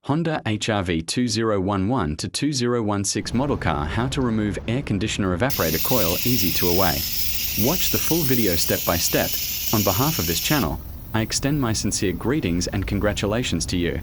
Honda HR-V 2011 to 2016 model car, how to remove air conditioner evaporator coil easy to away. Watch the full video step by step. On behalf of this channel, I extend my sincere greetings and congratulations to you.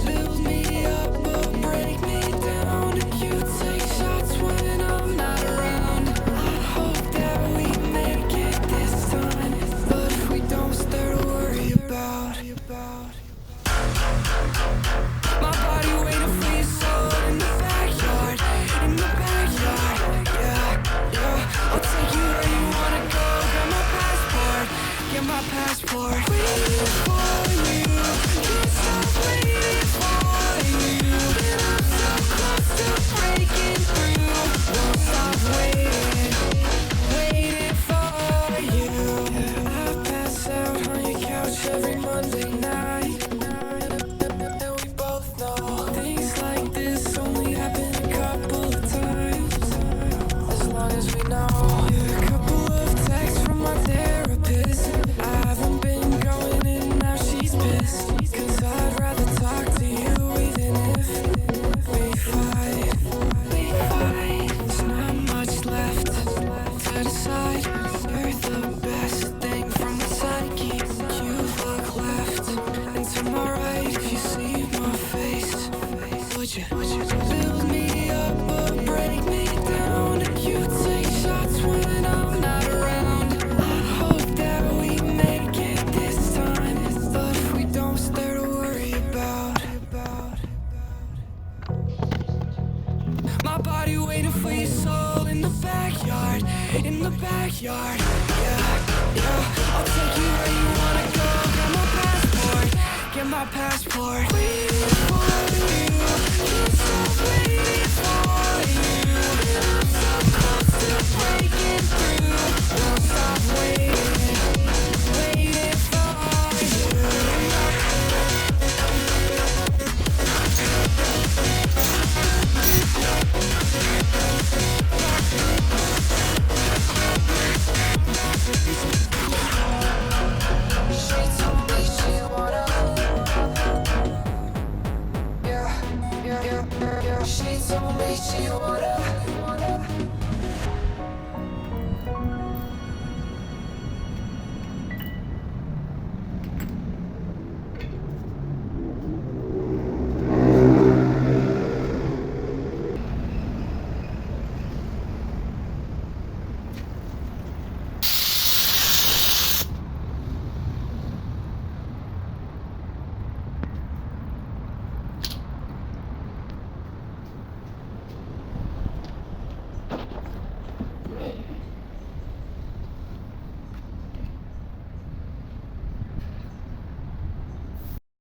Build me up or break me down. You take shots when I'm not around. I hope that we make it this time, but if we don't, start to worry about. My body waiting for your soul in the backyard, in the backyard. Yeah. I'll take you where you wanna go. Got my passport, get my passport. Waiting for you. Can't stop waiting for you. And I'm so close to breaking through. Won't stop waiting, waiting for you. I pass out on your couch every Monday night. And we both know things like this only happen a couple of times. As long as we know. A couple of texts from my therapist. I haven't been going in, now she's pissed. Cause I'd rather talk to you even if we fight. There's not much left to decide. You're the best thing from the psyche. You look left and to my right. If you see my face, would you build me up or break me down? You take shots when I'm not around. I hope that we make it this time, but if we don't, start to worry about. My body waiting for your soul in the backyard, in the backyard. Yeah. I'll take you where you wanna go. Got my passport, get my passport.